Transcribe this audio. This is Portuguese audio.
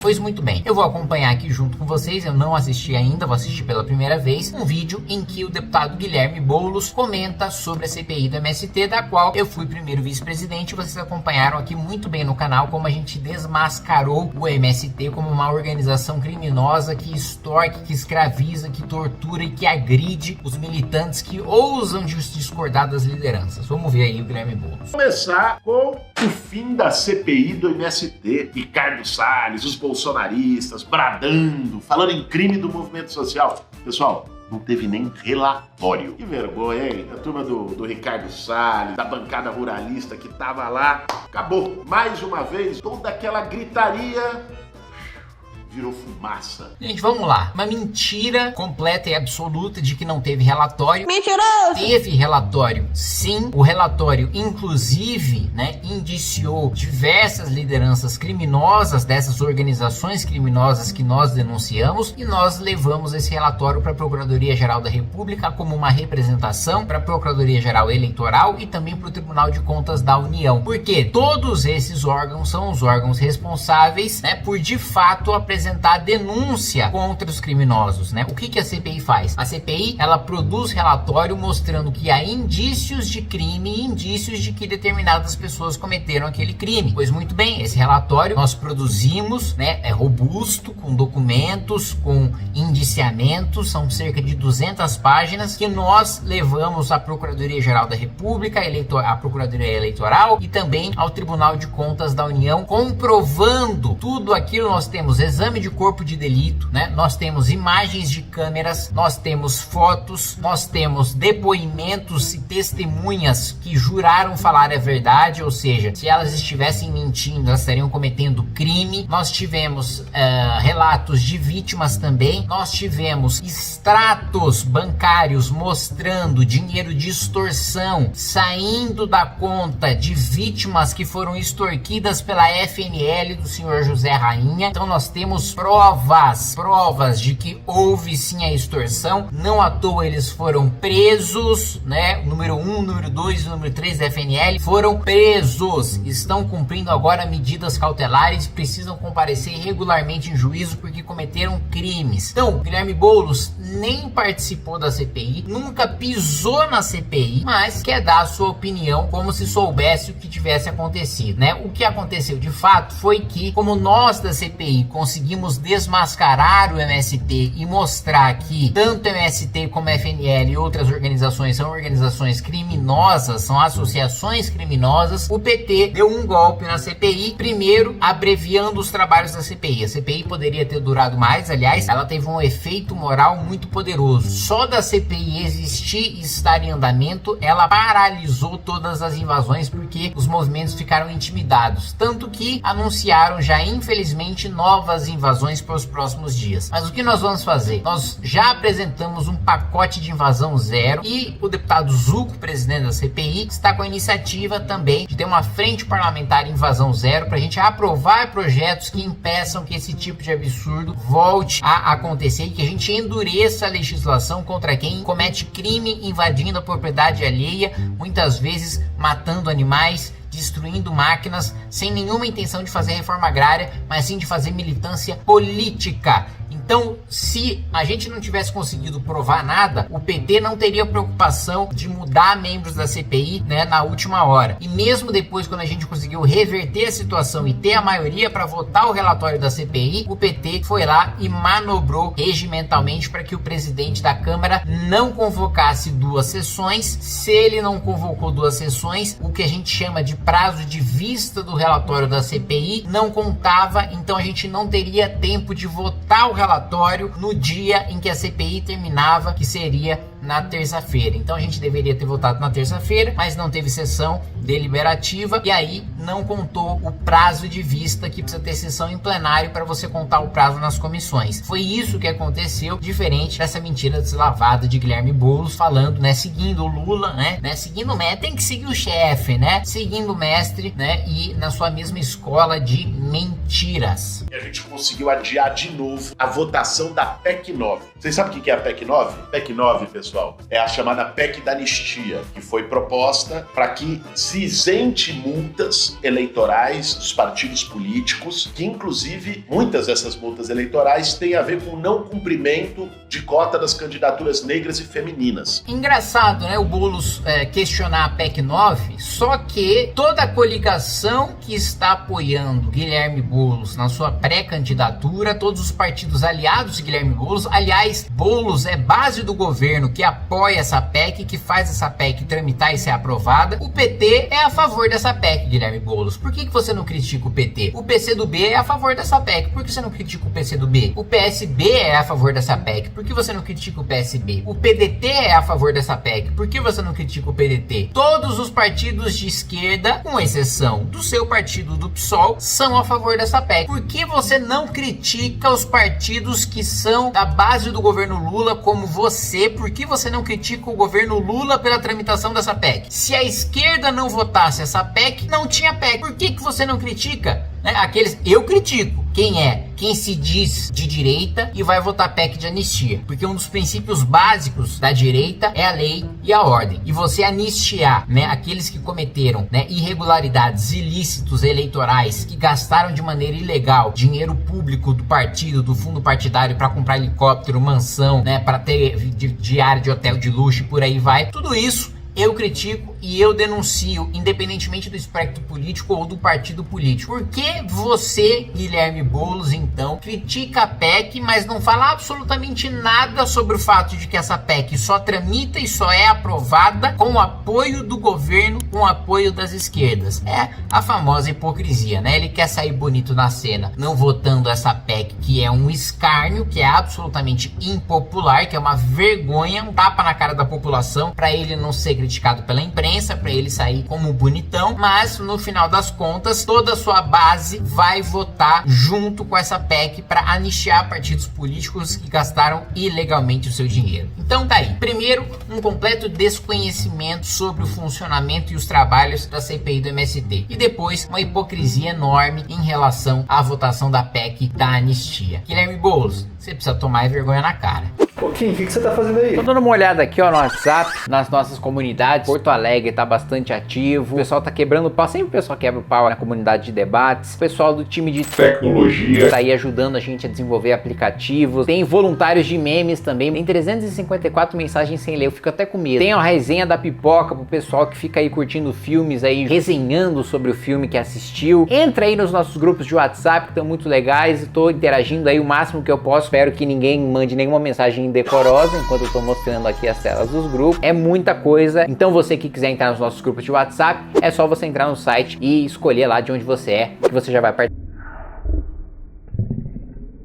Pois muito bem, eu vou acompanhar aqui junto com vocês, eu não assisti ainda, vou assistir pela primeira vez, um vídeo em que o deputado Guilherme Boulos comenta sobre a CPI do MST, da qual eu fui primeiro vice-presidente. Vocês acompanharam aqui muito bem no canal como a gente desmascarou o MST como uma organização criminosa que extorque, que escraviza, que tortura e que agride os militantes que ousam discordar das lideranças. Vamos ver aí o Guilherme Boulos. Começar com o fim da CPI do MST. Ricardo Salles, os bolsonaristas, bradando, falando em crime do movimento social. Pessoal, não teve nem relatório. Que vergonha, hein? A turma do Ricardo Salles, da bancada ruralista que tava lá. Acabou mais uma vez toda aquela gritaria. Virou fumaça. Gente, vamos lá. Uma mentira completa e absoluta de que não teve relatório. Mentiroso! Teve relatório, sim. O relatório, inclusive, indiciou diversas lideranças criminosas dessas organizações criminosas que nós denunciamos, e nós levamos esse relatório para a Procuradoria-Geral da República como uma representação para a Procuradoria-Geral Eleitoral e também para o Tribunal de Contas da União. Porque todos esses órgãos são os órgãos responsáveis, por de fato apresentar denúncia contra os criminosos, O que a CPI faz? A CPI, ela produz relatório mostrando que há indícios de crime e indícios de que determinadas pessoas cometeram aquele crime. Pois muito bem, esse relatório nós produzimos, é robusto, com documentos, com indiciamentos, são cerca de 200 páginas que nós levamos à Procuradoria-Geral da República, à Procuradoria Eleitoral e também ao Tribunal de Contas da União, comprovando tudo aquilo. Nós temos exame de corpo de delito, nós temos imagens de câmeras, nós temos fotos, nós temos depoimentos e testemunhas que juraram falar a verdade, ou seja, se elas estivessem mentindo, elas estariam cometendo crime. Nós tivemos relatos de vítimas também, nós tivemos extratos bancários mostrando dinheiro de extorsão saindo da conta de vítimas que foram extorquidas pela FNL do senhor José Rainha. Então nós temos provas de que houve sim a extorsão. Não à toa eles foram presos, número 1, número 2 e número 3 da FNL foram presos, estão cumprindo agora medidas cautelares, precisam comparecer regularmente em juízo porque cometeram crimes. Então, Guilherme Boulos nem participou da CPI, nunca pisou na CPI, mas quer dar a sua opinião como se soubesse o que tivesse acontecido, O que aconteceu de fato foi que, como nós da CPI conseguimos desmascarar o MST e mostrar que tanto o MST como a FNL e outras organizações são organizações criminosas, são associações criminosas, o PT deu um golpe na CPI, primeiro abreviando os trabalhos da CPI. A CPI poderia ter durado mais, aliás, ela teve um efeito moral muito poderoso. Só da CPI existir e estar em andamento, ela paralisou todas as invasões porque os movimentos ficaram intimidados, tanto que anunciaram já infelizmente novas invasões para os próximos dias. Mas o que nós vamos fazer? Nós já apresentamos um pacote de invasão zero e o deputado Zucco, presidente da CPI, está com a iniciativa também de ter uma frente parlamentar invasão zero para a gente aprovar projetos que impeçam que esse tipo de absurdo volte a acontecer e que a gente endureça a legislação contra quem comete crime invadindo a propriedade alheia, muitas vezes matando animais, destruindo máquinas, sem nenhuma intenção de fazer reforma agrária, mas sim de fazer militância política. Então, se a gente não tivesse conseguido provar nada, o PT não teria preocupação de mudar membros da CPI, na última hora. E mesmo depois, quando a gente conseguiu reverter a situação e ter a maioria para votar o relatório da CPI, o PT foi lá e manobrou regimentalmente para que o presidente da Câmara não convocasse 2 sessões. Se ele não convocou 2 sessões, o que a gente chama de prazo de vista do relatório da CPI não contava, então a gente não teria tempo de votar o relatório no dia em que a CPI terminava, que seria na terça-feira. Então a gente deveria ter votado na terça-feira, mas não teve sessão deliberativa e aí não contou o prazo de vista, que precisa ter sessão em plenário para você contar o prazo nas comissões. Foi isso que aconteceu, diferente dessa mentira deslavada de Guilherme Boulos falando, seguindo o Lula, seguindo o mestre, tem que seguir o chefe, seguindo o mestre, e na sua mesma escola de mentiras. E a gente conseguiu adiar de novo a votação da PEC 9. Vocês sabem o que é a PEC 9? PEC 9, pessoal, pessoal, é a chamada PEC da anistia, que foi proposta para que se isente multas eleitorais dos partidos políticos, que inclusive muitas dessas multas eleitorais têm a ver com o não cumprimento de cota das candidaturas negras e femininas. Engraçado, né, o Boulos questionar a PEC 9, só que toda a coligação que está apoiando Guilherme Boulos na sua pré-candidatura, todos os partidos aliados de Guilherme Boulos, aliás, Boulos é base do governo que apoia essa PEC, que faz essa PEC tramitar e ser aprovada. O PT é a favor dessa PEC, Guilherme Boulos. Por que você não critica o PT? O PCdoB é a favor dessa PEC. Por que você não critica o PCdoB? O PSB é a favor dessa PEC. Por que você não critica o PSB? O PDT é a favor dessa PEC. Por que você não critica o PDT? Todos os partidos de esquerda, com exceção do seu partido, do PSOL, são a favor dessa PEC. Por que você não critica os partidos que são da base do governo Lula, como você? Por que você não critica o governo Lula pela tramitação dessa PEC? Se a esquerda não votasse essa PEC, não tinha PEC. Por que você não critica? Eu critico. Quem se diz de direita e vai votar PEC de anistia. Porque um dos princípios básicos da direita é a lei e a ordem. E você anistiar, aqueles que cometeram, irregularidades, ilícitos eleitorais, que gastaram de maneira ilegal dinheiro público do partido, do fundo partidário para comprar helicóptero, mansão, para ter diária de hotel de luxo e por aí vai. Tudo isso eu critico e eu denuncio, independentemente do espectro político ou do partido político. Por que você, Guilherme Boulos, então, critica a PEC, mas não fala absolutamente nada sobre o fato de que essa PEC só tramita e só é aprovada com o apoio do governo, com o apoio das esquerdas? É a famosa hipocrisia, Ele quer sair bonito na cena, não votando essa PEC, que é um escárnio, que é absolutamente impopular, que é uma vergonha, um tapa na cara da população, para ele não ser criticado pela imprensa, para ele sair como bonitão, mas no final das contas toda a sua base vai votar junto com essa PEC para anistiar partidos políticos que gastaram ilegalmente o seu dinheiro. Então tá aí, primeiro, um completo desconhecimento sobre o funcionamento e os trabalhos da CPI do MST, e depois uma hipocrisia enorme em relação à votação da PEC da anistia. Guilherme Boulos, você precisa tomar vergonha na cara. Ô Kim, o que você tá fazendo aí? Tô dando uma olhada aqui, no WhatsApp, nas nossas comunidades. Porto Alegre tá bastante ativo. O pessoal tá quebrando o pau. Sempre o pessoal quebra o pau na comunidade de debates. O pessoal do time de tecnologia tá aí ajudando a gente a desenvolver aplicativos. Tem voluntários de memes também. Tem 354 mensagens sem ler. Eu fico até com medo. Tem a resenha da pipoca pro pessoal que fica aí curtindo filmes aí, resenhando sobre o filme que assistiu. Entra aí nos nossos grupos de WhatsApp, que estão muito legais. Tô interagindo aí o máximo que eu posso. Espero que ninguém mande nenhuma mensagem decorosa enquanto eu tô mostrando aqui as telas dos grupos. É muita coisa. Então você que quiser entrar nos nossos grupos de WhatsApp, é só você entrar no site e escolher lá de onde você é, que você já vai participar.